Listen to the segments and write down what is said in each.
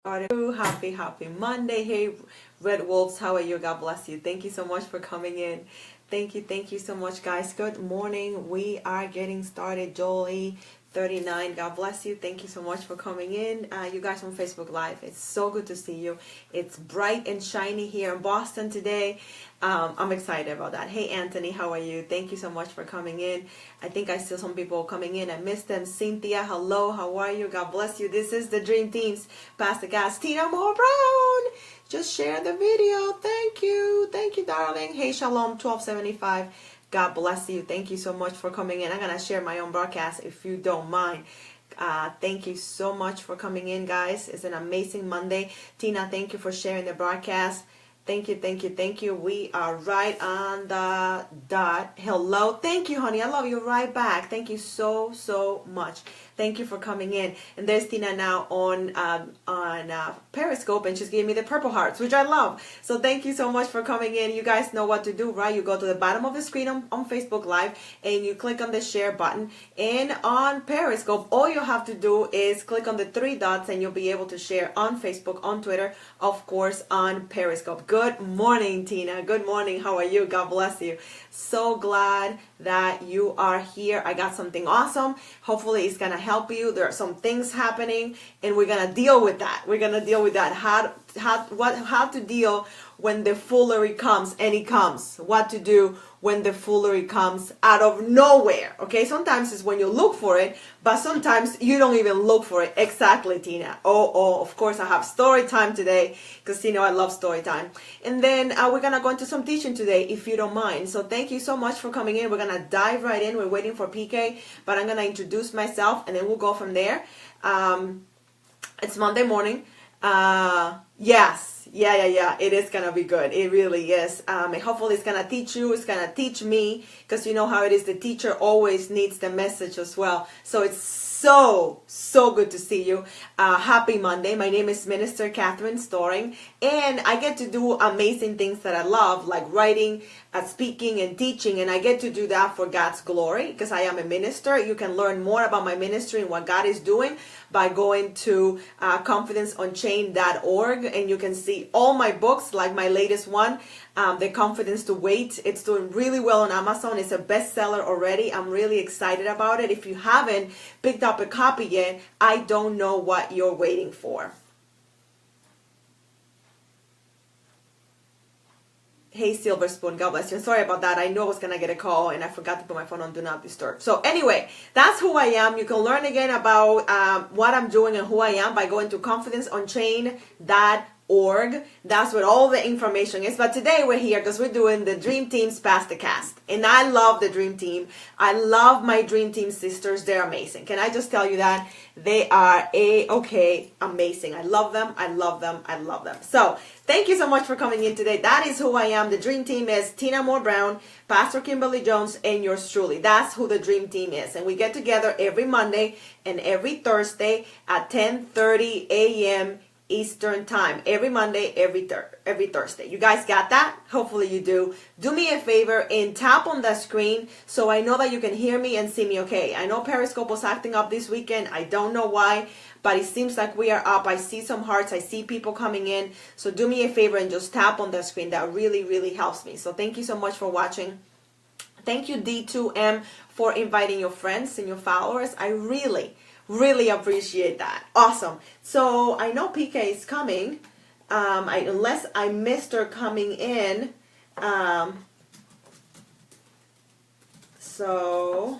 Happy Monday. Hey, Red Wolves, how are you? God bless you. Thank you so much for coming in. Thank you so much, guys. Good morning. We are getting started. Jolie 39, God bless you. Thank you so much for coming in. You guys on Facebook Live, it's so good to see you. It's bright and shiny here in Boston today. I'm excited about that. Hey, Anthony, how are you? Thank you so much for coming in. I think I see some people coming in. I missed them. Cynthia, hello. How are you? God bless you. This is the Dream Teams. Pastor Gas, Tina Moore Brown. Just share the video. Thank you. Thank you, darling. Hey, Shalom 1275. God bless you. Thank you so much for coming in. I'm going to share my own broadcast if you don't mind. Thank you so much for coming in, guys. It's an amazing Monday. Tina, thank you for sharing the broadcast. Thank you. We are right on the dot. Hello. Thank you, honey. I love you right back. Thank you so much. Thank you for coming in. And there's Tina now on Periscope, and she's giving me the purple hearts, which I love. So thank you so much for coming in. You guys know what to do, right? You go to the bottom of the screen on Facebook Live, and you click on the share button. And on Periscope, all you have to do is click on the three dots, and you'll be able to share on Facebook, on Twitter, of course, on Periscope. Good morning, Tina. Good morning. How are you? God bless you. So glad that you are here. I got something awesome. Hopefully it's going to help you. There are some things happening, and we're going to deal with that. We're going to deal with that. How to deal when the foolery comes, and it comes. What to do when the foolery comes out of nowhere. Okay, sometimes it's when you look for it, but sometimes you don't even look for it. Exactly, Tina. Oh, of course I have story time today, because you know I love story time. And then we're gonna go into some teaching today, if you don't mind. So thank you so much for coming in. We're gonna dive right in. We're waiting for PK, but I'm gonna introduce myself, and then we'll go from there. It's Monday morning. Yes. Yeah. It is going to be good. It really is. And hopefully it's going to teach you. It's going to teach me, because you know how it is. The teacher always needs the message as well. So it's so good to see you. Happy Monday. My name is Minister Catherine Storing, and I get to do amazing things that I love, like writing, speaking, and teaching, and I get to do that for God's glory, because I am a minister. You can learn more about my ministry and what God is doing by going to confidenceonchain.org, and you can see all my books, like my latest one, The Confidence to Wait. It's doing really well on Amazon. It's a bestseller already. I'm really excited about it. If you haven't picked up a copy yet, I don't know what you're waiting for. Hey, Silver Spoon, God bless you. Sorry about that. I know I was going to get a call, and I forgot to put my phone on Do Not Disturb. So anyway, that's who I am. You can learn again about what I'm doing and who I am by going to confidenceonchain.org. That's where all the information is. But today we're here because we're doing the Dream Team's Pass the Cast. And I love the Dream Team. I love my Dream Team sisters. They're amazing. Can I just tell you that? They are amazing. I love them. So thank you so much for coming in today. That is who I am. The Dream Team is Tina Moore Brown, Pastor Kimberly Jones, and yours truly. That's who the Dream Team is. And we get together every Monday and every Thursday at 10:30 a.m. Eastern Time. Every Monday, every Thursday. You guys got that? Hopefully you do. Do me a favor and tap on the screen so I know that you can hear me and see me okay. I know Periscope was acting up this weekend. I don't know why, but it seems like we are up. I see some hearts. I see people coming in. So do me a favor and just tap on the screen. That really helps me. So thank you so much for watching. Thank you, D2M, for inviting your friends and your followers. I really appreciate that. Awesome. So I know PK is coming. Unless I missed her coming in. So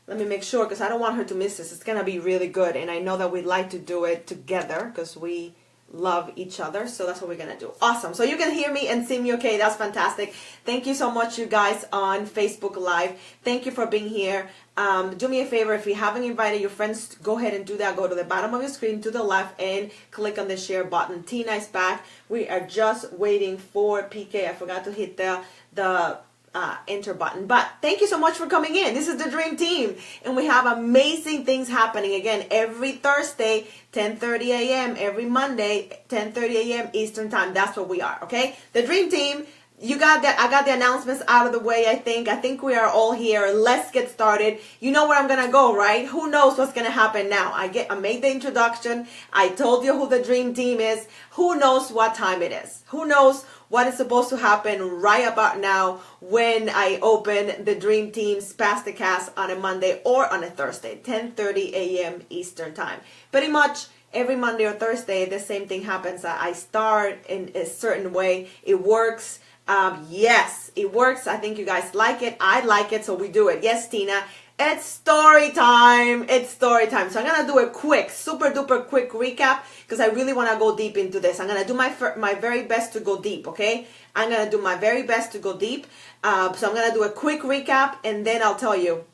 let me make sure, because I don't want her to miss this. It's going to be really good. And I know that we'd like to do it together because we love each other. So that's what we're going to do. Awesome. So you can hear me and see me okay. That's fantastic. Thank you so much, you guys on Facebook Live. Thank you for being here. Do me a favor, if you haven't invited your friends, go ahead and do that. Go to the bottom of your screen to the left and click on the share button. Tina is back. We are just waiting for PK. I forgot to hit the enter button. But thank you so much for coming in. This is the Dream Team, and we have amazing things happening again every Thursday, 10:30 a.m. every Monday, 10:30 a.m. Eastern Time. That's what we are. Okay, the Dream Team. you got that. I got the announcements out of the way. I think we are all here. Let's get started. You know where I'm gonna go, right? Who knows what's gonna happen now? I made the introduction. I told you who the dream team is. Who knows what time it is? Who knows what is supposed to happen right about now when I open the dream teams past the cast on a Monday or on a Thursday, 10:30 a.m. Eastern time. Pretty much every Monday or Thursday, the same thing happens. I start in a certain way. It works. Yes, it works. I think you guys like it. I like it, so we do it. Yes, Tina. It's story time. It's story time. So I'm going to do a quick, super duper quick recap because I really want to go deep into this. I'm going to do my very best to go deep, okay? I'm going to do my very best to go deep. So I'm going to do a quick recap and then I'll tell you.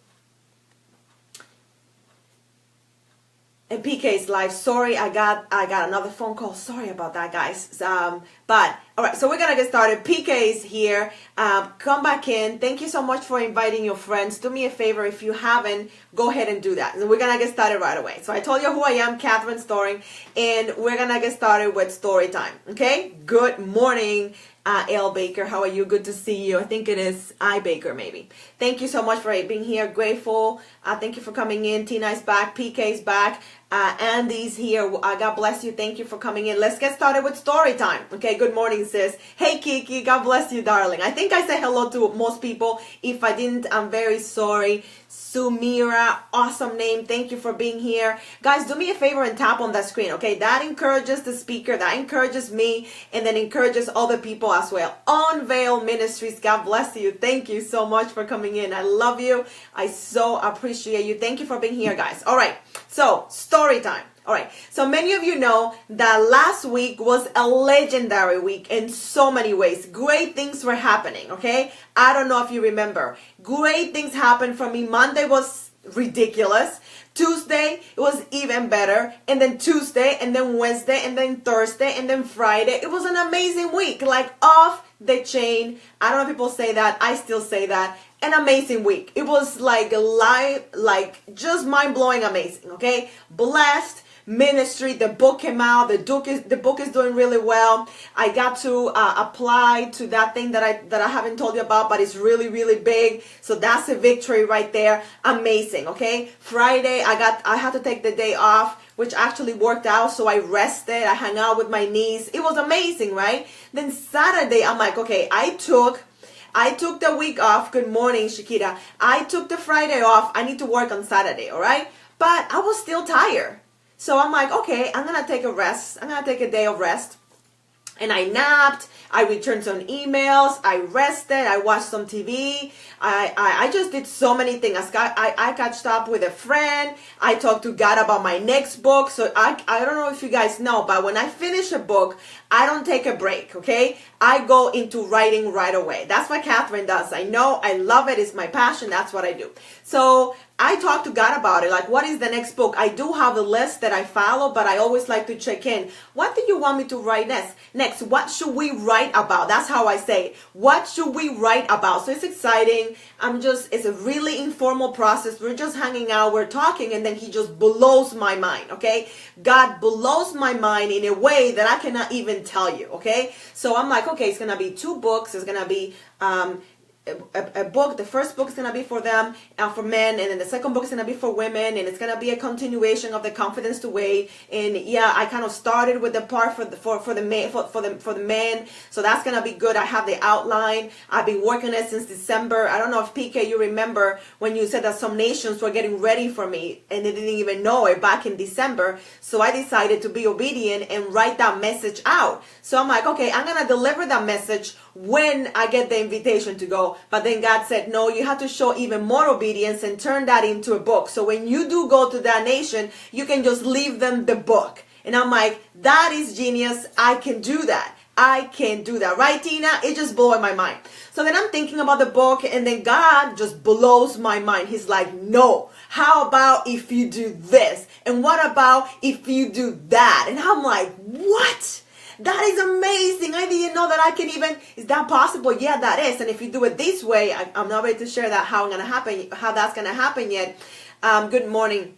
And PK's live. Sorry, I got another phone call. Sorry about that, guys. But all right, so we're gonna get started. PK's here. Come back in. Thank you so much for inviting your friends. Do me a favor, if you haven't, go ahead and do that. And we're gonna get started right away. So I told you who I am, Catherine Storing, and we're gonna get started with story time. Okay? Good morning, L. Baker. How are you? Good to see you. I think it is I Baker, maybe. Thank you so much for being here. Grateful. Thank you for coming in. Tina is back. PK's back. Andy's here. God bless you. Thank you for coming in. Let's get started with story time. Okay, good morning, sis. Hey, Kiki. God bless you, darling. I think I said hello to most people. If I didn't, I'm very sorry. Sumira, awesome name. Thank you for being here. Guys, do me a favor and tap on that screen, okay? That encourages the speaker. That encourages me and then encourages other people as well. Unveil Ministries, God bless you. Thank you so much for coming in. I love you. I so appreciate you. Thank you for being here, guys. All right, so story time. All right, so many of you know that last week was a legendary week in so many ways. Great things were happening, okay? I don't know if you remember. Great things happened for me. Monday was ridiculous. Tuesday, it was even better. And then Tuesday, and then Wednesday, and then Thursday, and then Friday. It was an amazing week, like off the chain. I don't know if people say that. I still say that. An amazing week. It was like just mind-blowing amazing, okay? Blessed. Ministry, the book came out. The book is doing really well. I got to apply to that thing that I haven't told you about, but it's really, really big. So that's a victory right there. Amazing. Okay. Friday, I had to take the day off, which actually worked out. So I rested. I hung out with my niece. It was amazing, right? Then Saturday, I'm like, okay, I took the week off. Good morning, Shakira. I took the Friday off. I need to work on Saturday. All right. But I was still tired. So I'm like, okay, I'm going to take a rest. I'm going to take a day of rest. And I napped. I returned some emails. I rested. I watched some TV. I just did so many things. I catched up with a friend. I talked to God about my next book. So I don't know if you guys know, but when I finish a book, I don't take a break, okay? I go into writing right away. That's what Catherine does. I know. I love it. It's my passion. That's what I do. So I talked to God about it. Like, what is the next book? I do have a list that I follow, but I always like to check in. What do you want me to write next? What should we write about? That's how I say it. What should we write about? So it's exciting. It's a really informal process. We're just hanging out. We're talking, and then he just blows my mind, okay? God blows my mind in a way that I cannot even tell you, okay? So I'm like, okay, it's going to be 2 books. It's going to be a book. The first book is going to be for them and for men, and then the second book is going to be for women, and it's going to be a continuation of the Confidence to Wait. And yeah, I kind of started with the part for the men, so that's going to be good. I have the outline. I've been working on it since December. I don't know if PK, you remember when you said that some nations were getting ready for me and they didn't even know it back in December. So I decided to be obedient and write that message out. So I'm like, okay, I'm going to deliver that message when I get the invitation to go. But then God said, no, you have to show even more obedience and turn that into a book. So when you do go to that nation, you can just leave them the book. And I'm like, that is genius. I can do that. I can do that. Right, Tina? It just blew my mind. So then I'm thinking about the book, and then God just blows my mind. He's like, no. How about if you do this? And what about if you do that? And I'm like, what? That is amazing. I didn't know that I can even, is that possible? Yeah, that is. And if you do it this way, I'm not ready to share that how that's going to happen yet. Good morning.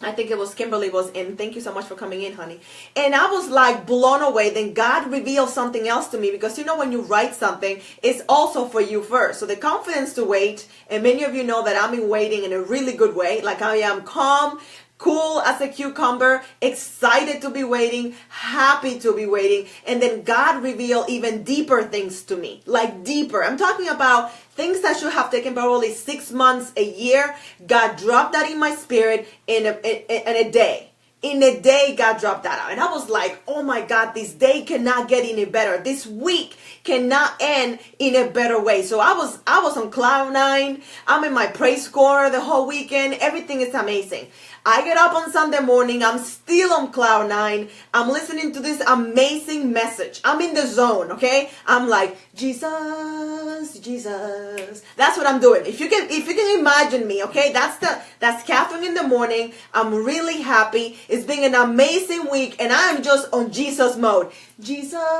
I think it was Kimberly was in. Thank you so much for coming in, honey. And I was like blown away. Then God revealed something else to me, because you know when you write something, it's also for you first. So the confidence to wait, and many of you know that I'm in waiting in a really good way. Like I am calm, cool as a cucumber, excited to be waiting, happy to be waiting. And then God revealed even deeper things to me, like deeper. I'm talking about things that should have taken probably 6 months, a year. God dropped that in my spirit in a day. In a day, God dropped that out. And I was like, oh my God, this day cannot get any better. This week cannot end in a better way. So I was on cloud nine. I'm in my praise corner the whole weekend. Everything is amazing. I get up on Sunday morning. I'm still on cloud nine. I'm listening to this amazing message. I'm in the zone, okay? I'm like, Jesus, Jesus. That's what I'm doing. If you can imagine me, okay? That's Catherine in the morning. I'm really happy. It's been an amazing week, and I am just on Jesus mode. Jesus.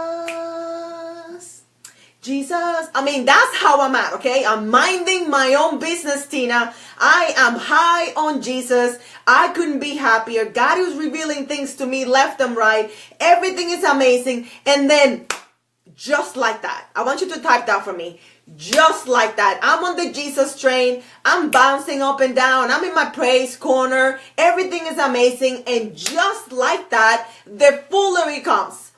Jesus. I mean, that's how I'm at, okay? I'm minding my own business, Tina. I am high on Jesus. I couldn't be happier. God is revealing things to me left and right. Everything is amazing. And then, just like that, I want you to type that for me. Just like that, I'm on the Jesus train. I'm bouncing up and down. I'm in my praise corner. Everything is amazing. And just like that, the foolery comes.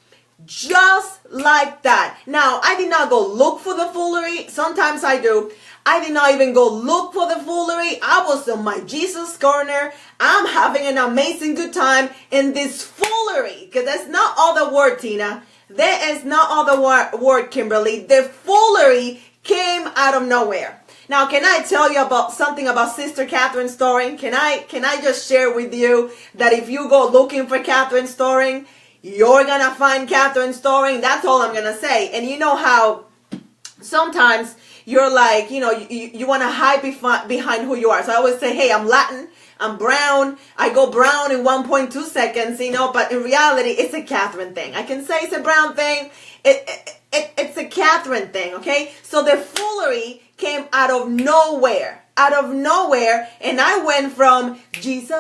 Just like that. Now, I did not go look for the foolery. Sometimes I do. I did not even go look for the foolery. I was on my Jesus corner. I'm having an amazing good time in this foolery. Because that's not all the word, Tina. There is not all the word, Kimberly. The foolery came out of nowhere. Now, can I tell you about something about Sister Catherine Storing? Can I just share with you that if you go looking for Catherine Storing, you're going to find Catherine Storing. That's all I'm going to say. And you know how sometimes you're like, you know, you want to hide behind who you are. So I always say, hey, I'm Latin. I'm brown. I go brown in 1.2 seconds, you know, but in reality, it's a Catherine thing. I can say it's a brown thing. It's a Catherine thing, okay? So the foolery came out of nowhere. And I went from Jesus,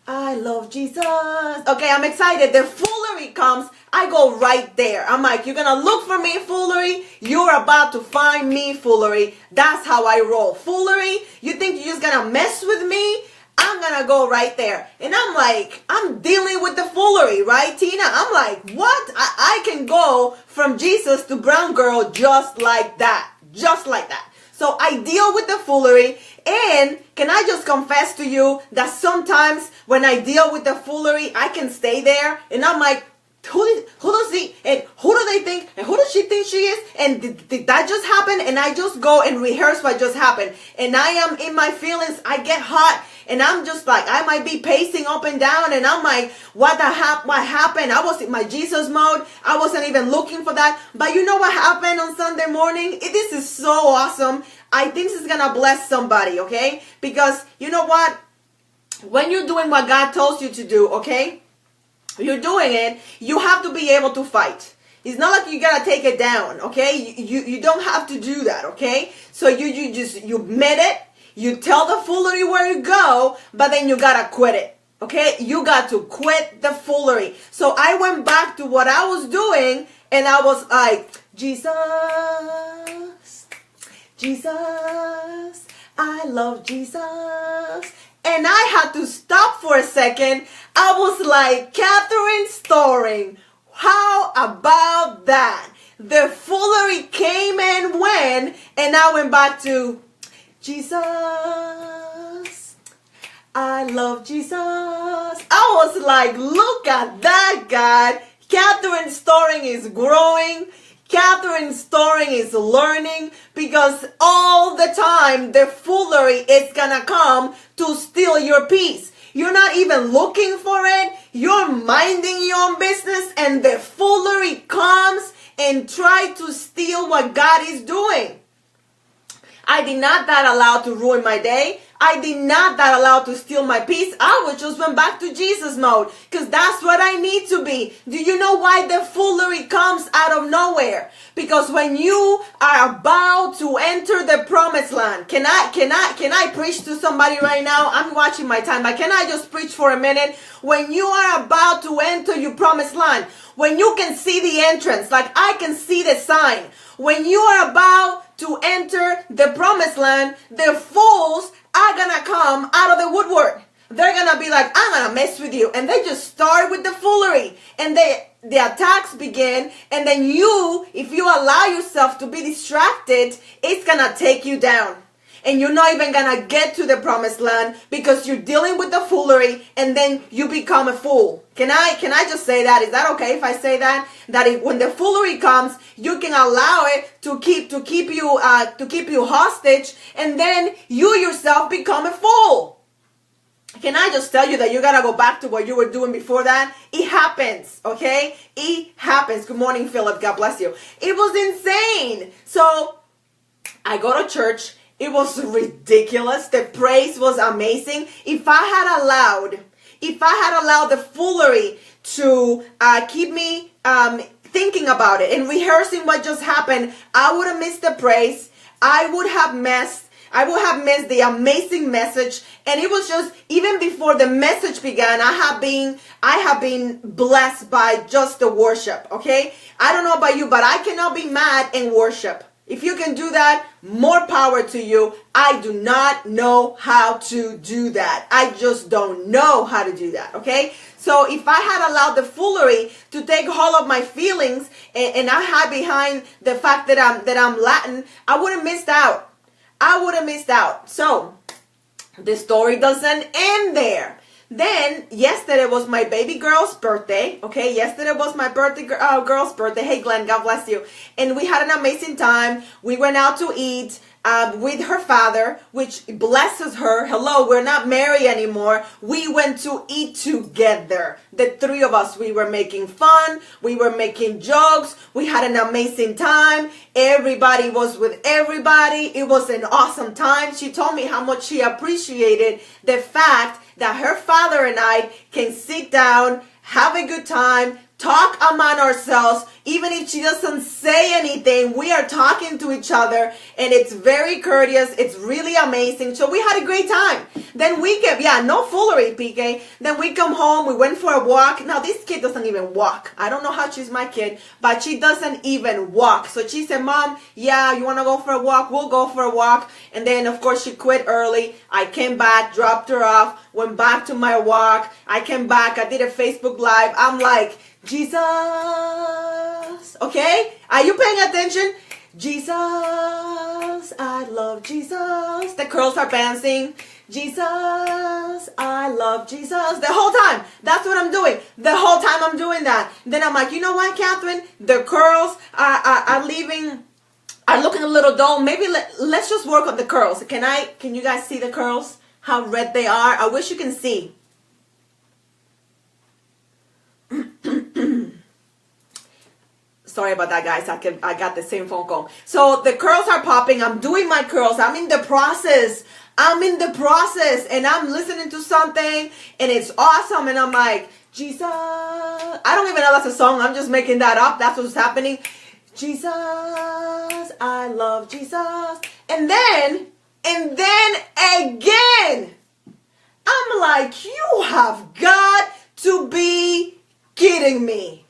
I love Jesus. Okay, I'm excited. The foolery comes. I go right there. I'm like, you're going to look for me, foolery. You're about to find me, foolery. That's how I roll. Foolery, you think you're just going to mess with me? I'm going to go right there. And I'm like, I'm dealing with the foolery, right, Tina? I'm like, what? I can go from Jesus to brown girl just like that. Just like that. So I deal with the foolery. And can I just confess to you that sometimes when I deal with the foolery, I can stay there. And I'm like, who does he, and who do they think, and who does she think she is? And did that just happen? And I just go and rehearse what just happened. And I am in my feelings. I get hot. And I'm just like, I might be pacing up and down. And I'm like, what happened? I was in my Jesus mode. I wasn't even looking for that. But you know what happened on Sunday morning? This is so awesome. I think this is going to bless somebody, okay? Because you know what? When you're doing what God tells you to do, okay? You're doing it, you have to be able to fight. It's not like you gotta take it down, okay? You don't have to do that, okay? So you admit it, you tell the foolery where you go, but then you gotta quit it, okay? You got to quit the foolery. So I went back to what I was doing, and I was like, Jesus, Jesus, I love Jesus. And I had to stop for a second. I was like, Catherine Storing, how about that? The foolery came and went, and I went back to Jesus. I love Jesus. I was like, look at that, God. Catherine Storing is growing. Catherine Storing is learning, because all the time the foolery is gonna come to steal your peace. You're not even looking for it. You're minding your own business, and the foolery comes and try to steal what God is doing. I did not that allow to ruin my day. I did not that allowed to steal my peace. I was just went back to Jesus mode because that's what I need to be. Do you know why the foolery comes out of nowhere? Because when you are about to enter the promised land, can I preach to somebody right now? I'm watching my time, but can I just preach for a minute? When you are about to enter your promised land, when you can see the entrance, like I can see the sign, when you are about to enter the promised land, the fools are gonna come out of the woodwork. They're gonna be like, I'm gonna mess with you. And they just start with the foolery. And the attacks begin. And then you, if you allow yourself to be distracted, it's gonna take you down. And you're not even gonna get to the promised land because you're dealing with the foolery, and then you become a fool. Can I just say that? Is that okay if I say that? That when the foolery comes, you can allow it to keep you hostage, and then you yourself become a fool. Can I just tell you that you gotta go back to what you were doing before that? It happens, okay? It happens. Good morning, Philip. God bless you. It was insane. So I go to church. It was ridiculous. The praise was amazing. If I had allowed the foolery to keep me thinking about it and rehearsing what just happened, I would have missed the praise. I would have missed the amazing message. And it was just, even before the message began, I have been blessed by just the worship, okay? I don't know about you, but I cannot be mad in worship. If you can do that, more power to you. I do not know how to do that. I just don't know how to do that, okay? So if I had allowed the foolery to take hold of my feelings and I hide behind the fact that I'm Latin, I would have missed out. I would have missed out. So the story doesn't end there. Then yesterday was my baby girl's birthday. Okay, yesterday was my girl's birthday. Hey Glenn, God bless you. And we had an amazing time. We went out to eat with her father, which blesses her. Hello, we're not married anymore. We went to eat together. The three of us, we were making fun. We were making jokes. We had an amazing time. Everybody was with everybody. It was an awesome time. She told me how much she appreciated the fact that her father and I can sit down, have a good time, talk among ourselves. Even if she doesn't say anything, we are talking to each other, and it's very courteous. It's really amazing. So we had a great time. Then we get, no foolery, PK. Then we come home. We went for a walk. Now, this kid doesn't even walk. I don't know how she's my kid, but she doesn't even walk. So she said, Mom, yeah, you want to go for a walk? We'll go for a walk. And then, of course, she quit early. I came back, dropped her off, went back to my walk. I came back. I did a Facebook Live. I'm like, Jesus, okay? Are you paying attention? Jesus, I love Jesus. The girls are dancing. Jesus, I love Jesus. The whole time. That's what I'm doing. The whole time I'm doing that. Then I'm like, you know what, Catherine? The curls are leaving, are looking a little dull. Maybe let's just work on the curls. Can you guys see the curls? How red they are? I wish you can see. Sorry about that, guys. I got the same phone call. So the curls are popping. I'm doing my curls. I'm in the process. And I'm listening to something, and it's awesome. And I'm like, Jesus. I don't even know that's a song. I'm just making that up. That's what's happening. Jesus, I love Jesus. And then again, I'm like, you have got to be kidding me.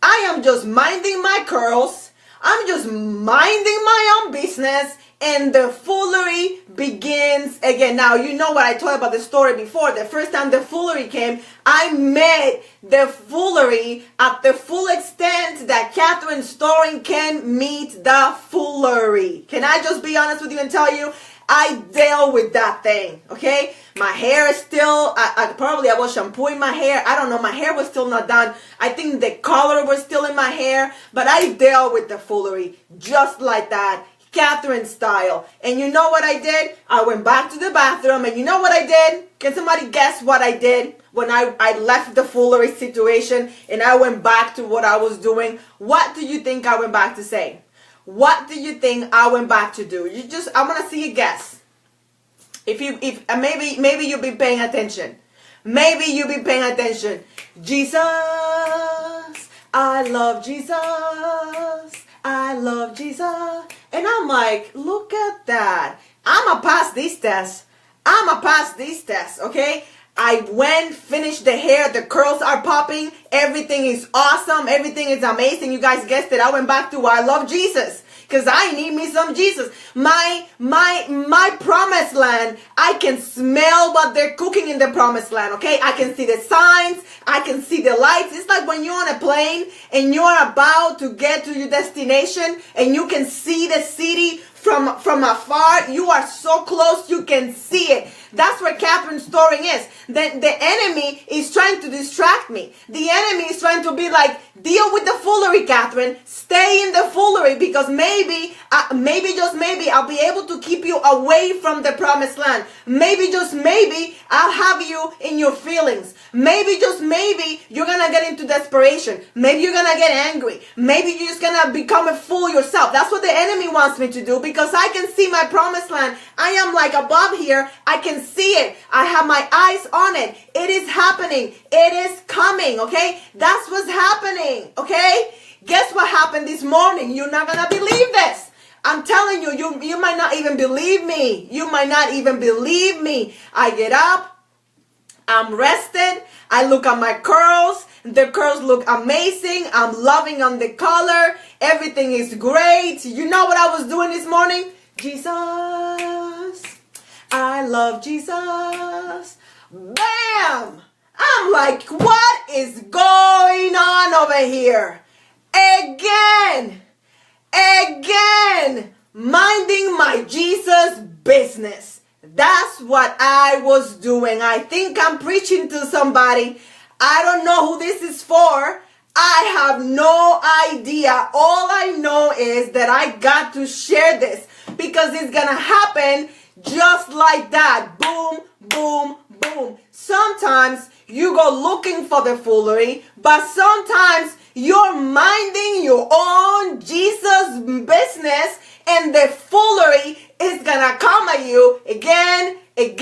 I am just minding my curls. I'm just minding my own business, and the foolery begins again. Now, you know what I told about the story before. The first time the foolery came, I met the foolery at the full extent that Catherine Storing can meet the foolery. Can I just be honest with you and tell you? I dealt with that thing, okay? My hair is still, I was shampooing my hair. I don't know, my hair was still not done. I think the color was still in my hair, but I dealt with the foolery just like that, Catherine style. And you know what I did? I went back to the bathroom, and you know what I did? Can somebody guess what I did when I left the foolery situation and I went back to what I was doing? What do you think I went back to say? What do you think I went back to do? I want to see you guess. Maybe you'll be paying attention. Maybe you'll be paying attention. Jesus, I love Jesus. I love Jesus. And I'm like, look at that. I'ma pass this test. Okay? I went, finished the hair, the curls are popping, everything is awesome, everything is amazing. You guys guessed it. I went back to I love Jesus. Because I need me some Jesus. My promised land, I can smell what they're cooking in the promised land, okay? I can see the signs. I can see the lights. It's like when you're on a plane and you're about to get to your destination and you can see the city from afar. You are so close you can see it. That's where Catherine's story is. The enemy is trying to distract me. The enemy is trying to be like, deal with the foolery, Catherine. Stay in the foolery because maybe just maybe I'll be able to keep you away from the promised land. Maybe just maybe I'll have you in your feelings. Maybe just maybe you're going to get into desperation. Maybe you're going to get angry. Maybe you're just going to become a fool yourself. That's what the enemy wants me to do because I can see my promised land. I am like above here. I can see it. I have my eyes on it. It is happening. It is coming, okay? That's what's happening, okay? Guess what happened this morning? You're not going to believe this. I'm telling you, you might not even believe me. You might not even believe me. I get up. I'm rested. I look at my curls. The curls look amazing. I'm loving on the color. Everything is great. You know what I was doing this morning? Jesus. I love Jesus. Bam! I'm like, what is going on over here? Again, minding my Jesus business. That's what I was doing. I think I'm preaching to somebody. I don't know who this is for. I have no idea. All I know is that I got to share this because it's going to happen just like that. Boom, boom, boom. Sometimes you go looking for the foolery, but sometimes you're minding your own Jesus business and the foolery is gonna come at you again, and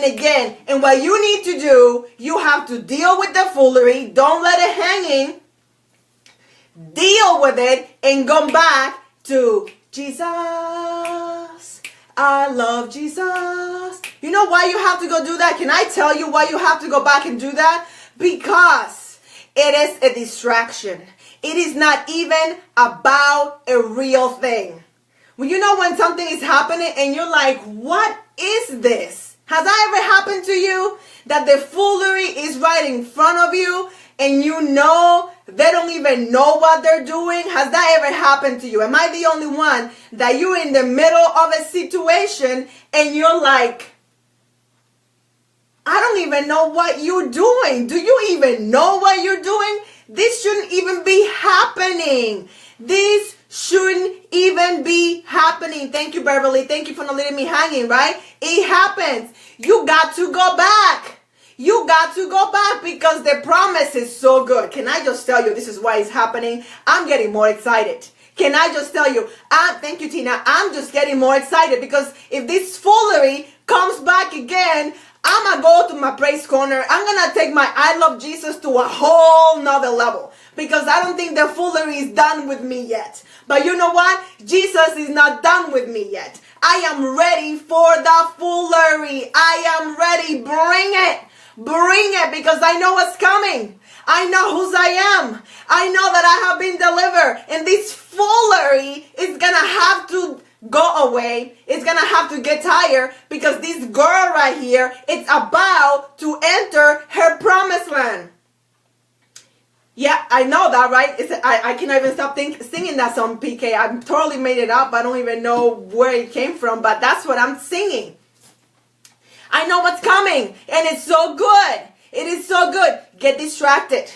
again. And what you need to do, you have to deal with the foolery. Don't let it hanging. Deal with it and go back to Jesus. I love Jesus. You know why you have to go do that? Can I tell you why you have to go back and do that? Because it is a distraction. It is not even about a real thing. Well, you know when something is happening and you're like, what is this? Has that ever happened to you? That the foolery is right in front of you and you know they don't even know what they're doing? Has that ever happened to you? Am I the only one that you're in the middle of a situation and you're like, I don't even know what you're doing. Do you even know what you're doing? This shouldn't even be happening. This shouldn't even be happening. Thank you, Beverly. Thank you for not letting me hanging, right? It happens. You got to go back. You got to go back because the promise is so good. Can I just tell you this is why it's happening? I'm getting more excited. Can I just tell you? Thank you, Tina. I'm just getting more excited because if this foolery comes back again, I'm going to go to my praise corner. I'm going to take my I love Jesus to a whole nother level because I don't think the foolery is done with me yet. But you know what? Jesus is not done with me yet. I am ready for the foolery. I am ready. Bring it. Bring it because I know what's coming. I know whose I am. I know that I have been delivered. And this foolery is going to have to go away. It's going to have to get tired because this girl right here is about to enter her promised land. Yeah, I know that, right? I cannot even stop singing that song, PK. I totally made it up. I don't even know where it came from, but that's what I'm singing. I know what's coming, and it's so good. It is so good. Get distracted.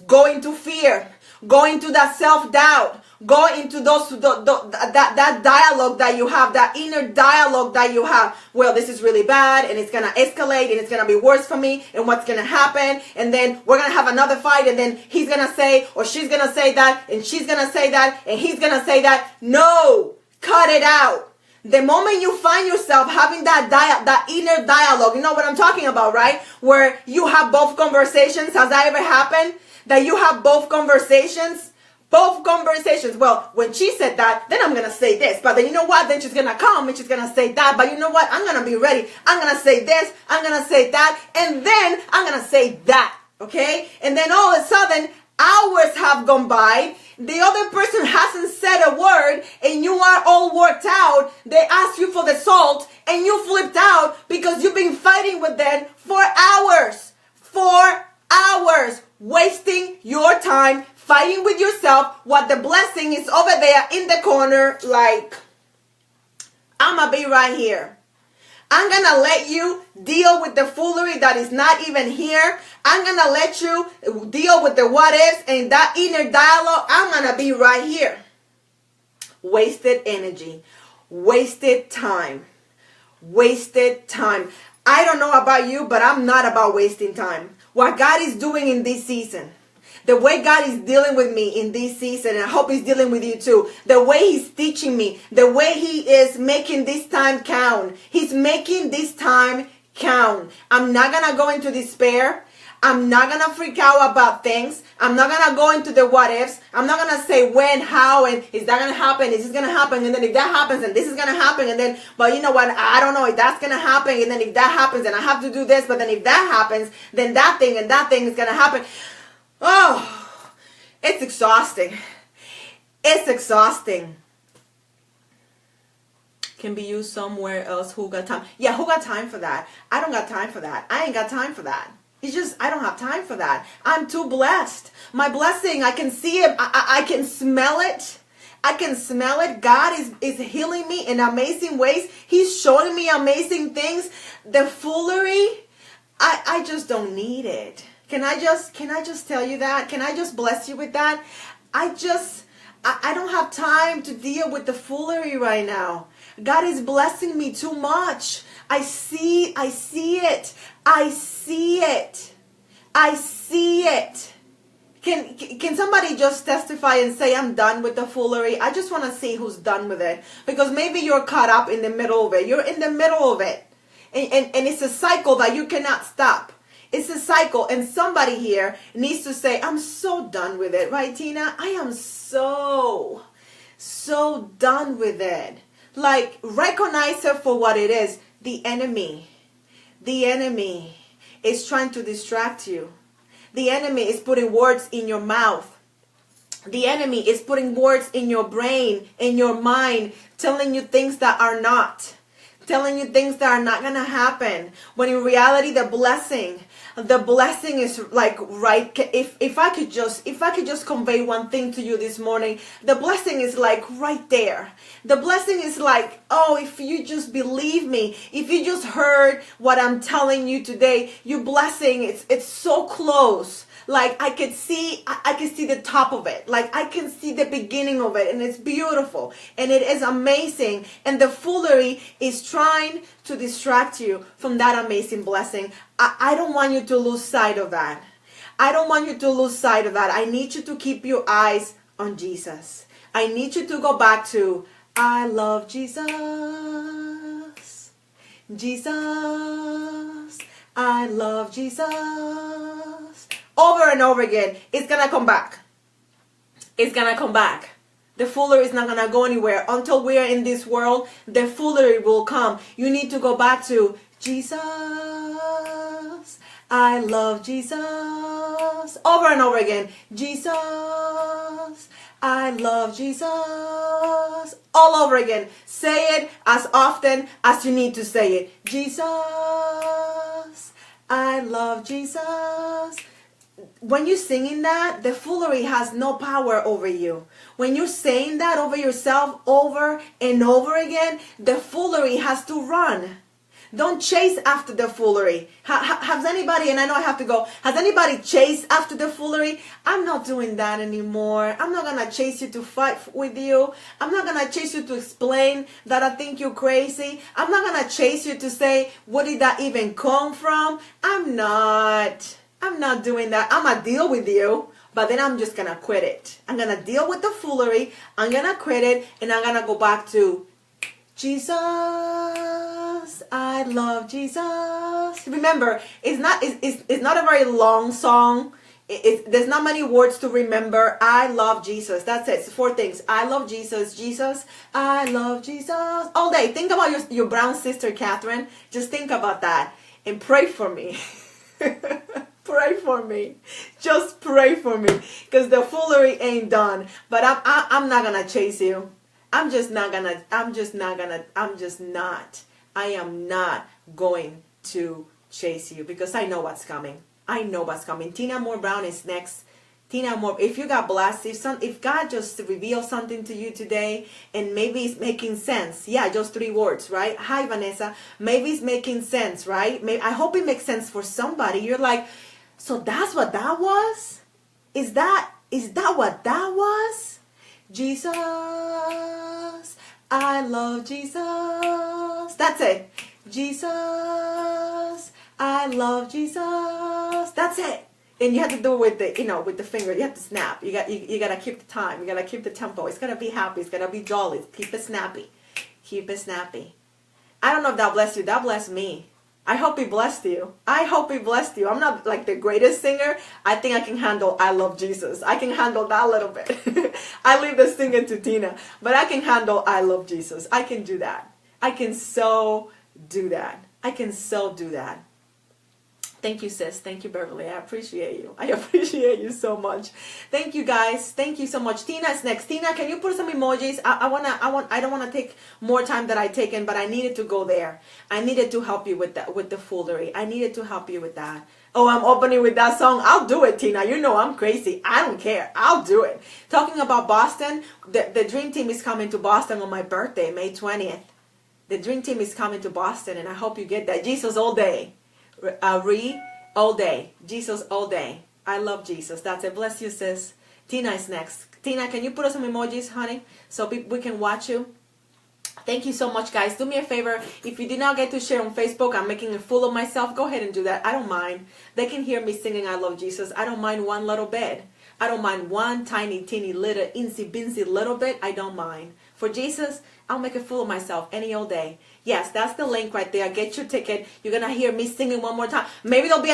Go into fear. Go into that self-doubt. Go into that dialogue that you have, that inner dialogue that you have. Well, this is really bad, and it's going to escalate, and it's going to be worse for me, and what's going to happen, and then we're going to have another fight, and then he's going to say, or she's going to say that, and she's going to say that, and he's going to say that. No, cut it out. The moment you find yourself having that inner dialogue, you know what I'm talking about, right? Where you have both conversations. Has that ever happened? That you have both conversations? Both conversations. Well, when she said that, then I'm going to say this. But then you know what? Then she's going to come and she's going to say that. But you know what? I'm going to be ready. I'm going to say this. I'm going to say that. And then I'm going to say that. Okay? And then all of a sudden, hours have gone by. The other person hasn't said a word and you are all worked out. They ask you for the salt and you flipped out because you've been fighting with them for hours. 4 hours. Wasting your time fighting with yourself while the blessing is over there in the corner like, I'm going to be right here. I'm going to let you deal with the foolery that is not even here. I'm going to let you deal with the what ifs and that inner dialogue. I'm going to be right here. Wasted energy. Wasted time. Wasted time. I don't know about you, but I'm not about wasting time. What God is doing in this season, the way God is dealing with me in this season, and I hope He's dealing with you too, the way He's teaching me, the way He is making this time count. He's making this time count. I'm not going to go into despair. I'm not going to freak out about things. I'm not going to go into the what ifs. I'm not going to say when, how, and is that going to happen? Is this going to happen? And then if that happens, and this is going to happen, and then, but you know what? I don't know if that's going to happen. And then if that happens, and I have to do this, but then if that happens, then that thing and that thing is going to happen. Oh, it's exhausting. It's exhausting. Can be used somewhere else. Who got time? Yeah, who got time for that? I don't got time for that. I ain't got time for that. It's just, I don't have time for that. I'm too blessed. My blessing, I can see it. I can smell it. I can smell it. God is healing me in amazing ways. He's showing me amazing things. The foolery, I just don't need it. Can I just tell you that? Can I just bless you with that? I don't have time to deal with the foolery right now. God is blessing me too much. I see it. I see it. I see it. Can somebody just testify and say, I'm done with the foolery? I just want to see who's done with it. Because maybe you're caught up in the middle of it. You're in the middle of it. And it's a cycle that you cannot stop. It's a cycle. And somebody here needs to say, I'm so done with it. Right, Tina? I am so done with it. Like, recognize it for what it is. The enemy. The enemy is trying to distract you. The enemy is putting words in your mouth. The enemy is putting words in your brain, in your mind, telling you things that are not. Telling you things that are not going to happen. When in reality, the blessing is like right. If I could just convey one thing to you this morning, the blessing is like right there. The blessing is like, oh, if you just believe me, if you just heard what I'm telling you today, your blessing, it's so close. Like I can see the top of it. Like I can see the beginning of it, and it's beautiful and it is amazing. And the foolery is trying to distract you from that amazing blessing. I don't want you to lose sight of that. I don't want you to lose sight of that. I need you to keep your eyes on Jesus. I need you to go back to, I love Jesus. Jesus. I love Jesus. Over and over again. It's going to come back. It's going to come back. The foolery is not going to go anywhere. Until we are in this world, the foolery will come. You need to go back to Jesus. I love Jesus. Over and over again. Jesus. I love Jesus. All over again. Say it as often as you need to say it. Jesus. I love Jesus. When you're singing that, the foolery has no power over you. When you're saying that over yourself over and over again, the foolery has to run. Don't chase after the foolery. Has anybody, and I know I have to go, has anybody chased after the foolery? I'm not doing that anymore. I'm not going to chase you to fight with you. I'm not going to chase you to explain that I think you're crazy. I'm not going to chase you to say, where did that even come from? I'm not doing that. I'm going to deal with you, but then I'm just going to quit it. I'm going to deal with the foolery. I'm going to quit it, and I'm going to go back to Jesus, I love Jesus. Remember, it's not a very long song. There's not many words to remember. I love Jesus. That's it. It's 4 things. I love Jesus. Jesus, I love Jesus. All day. Think about your brown sister, Catherine. Just think about that. And pray for me. Pray for me. Just pray for me. Because the foolery ain't done. But I'm not going to chase you. I am not going to chase you because I know what's coming. I know what's coming. Tina Moore Brown is next. Tina Moore, if you got blessed, if God just revealed something to you today and maybe it's making sense. Yeah, just 3 words, right? Hi, Vanessa. Maybe it's making sense, right? I hope it makes sense for somebody. You're like, so that's what that was? Is that what that was? Jesus, I love Jesus. That's it. Jesus, I love Jesus. That's it. And you have to do it with with the finger. You have to snap. You gotta keep the time. You gotta keep the tempo. It's gotta be happy. It's gotta be jolly. Keep it snappy. Keep it snappy. I don't know if that blessed you. That blessed me. I hope he blessed you. I hope he blessed you. I'm not like the greatest singer. I think I can handle I love Jesus. I can handle that a little bit. I leave the singing to Tina. But I can handle I love Jesus. I can do that. I can so do that. I can so do that. Thank you, sis. Thank you, Beverly. I appreciate you. I appreciate you so much. Thank you, guys. Thank you so much. Tina's next. Tina, can you put some emojis? I don't want to take more time than I taken, but I needed to go there. I needed to help you with that, with the foolery. I needed to help you with that. Oh, I'm opening with that song. I'll do it, Tina. You know I'm crazy. I don't care. I'll do it. Talking about Boston, the Dream Team is coming to Boston on my birthday, May 20th. The Dream Team is coming to Boston, and I hope you get that. Jesus all day. All day. Jesus all day. I love Jesus. That's it. Bless you, sis. Tina is next. Tina, can you put us some emojis, honey, so we can watch you? Thank you so much, guys. Do me a favor. If you did not get to share on Facebook, I'm making a fool of myself. Go ahead and do that. I don't mind. They can hear me singing I love Jesus. I don't mind one little bit. I don't mind one tiny, teeny, little, insy-binsy little bit. I don't mind. For Jesus, I'll make a fool of myself any old day. Yes, that's the link right there. Get your ticket. You're going to hear me singing one more time. Maybe there'll be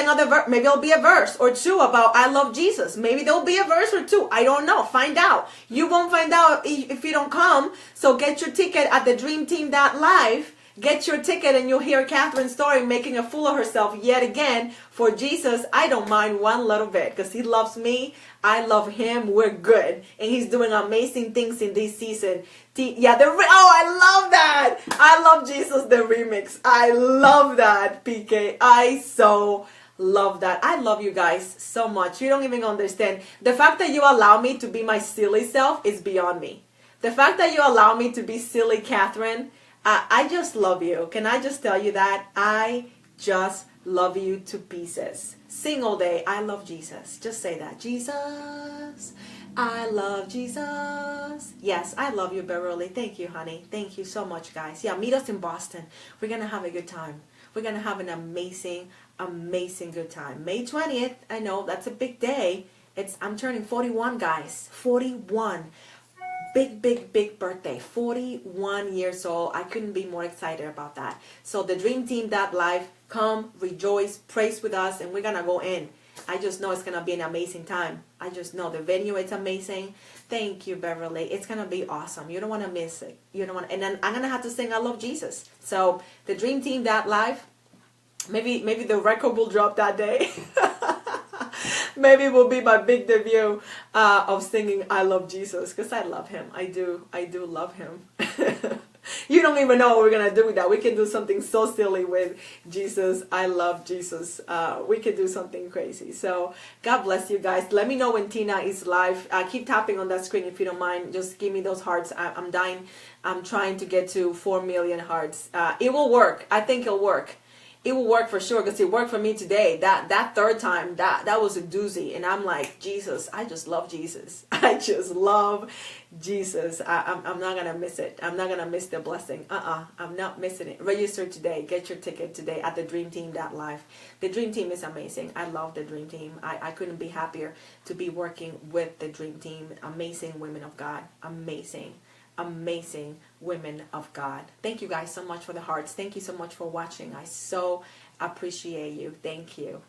maybe there'll be a verse or 2 about I love Jesus. Maybe there'll be a verse or 2. I don't know. Find out. You won't find out if you don't come. So get your ticket at thedreamteam.live. Get your ticket and you'll hear Catherine's story making a fool of herself yet again. For Jesus, I don't mind one little bit because he loves me. I love him. We're good. And he's doing amazing things in this season. Yeah, I love that. I love Jesus, the remix. I love that, PK. I so love that. I love you guys so much. You don't even understand. The fact that you allow me to be my silly self is beyond me. The fact that you allow me to be silly, Catherine, I just love you. Can I just tell you that? I just love you to pieces. Sing all day. I love Jesus. Just say that. Jesus. I love Jesus. Yes, I love you, Beverly. Thank you, honey. Thank you so much, guys. Yeah, meet us in Boston. We're going to have a good time. We're going to have an amazing, amazing good time. May 20th. I know that's a big day. I'm turning 41, guys. 41. Big, big, big birthday. 41 years old. I couldn't be more excited about that. So the Dream Team Live, come, rejoice, praise with us, and we're going to go in. I just know it's going to be an amazing time. I just know the venue, it's amazing. Thank you, Beverly. It's going to be awesome. You don't want to miss it. You don't want, and then I'm going to have to sing I Love Jesus. So the Dream Team Live, maybe the record will drop that day. Maybe it will be my big debut of singing I Love Jesus, because I love him. I do love him. You don't even know what we're going to do with that. We can do something so silly with Jesus. I love Jesus. We could do something crazy. So God bless you guys. Let me know when Tina is live. Keep tapping on that screen if you don't mind. Just give me those hearts. I'm dying. I'm trying to get to 4 million hearts. It will work. I think it'll work. It will work for sure, because it worked for me today. That third time, that was a doozy. And I'm like, Jesus, I just love Jesus. I just love Jesus. I'm not going to miss it. I'm not going to miss the blessing. I'm not missing it. Register today. Get your ticket today at thedreamteam.live. The Dream Team is amazing. I love the Dream Team. I couldn't be happier to be working with the Dream Team. Amazing women of God. Amazing. amazing women of God. Thank you guys so much for the hearts. Thank you so much for watching. I so appreciate you. Thank you.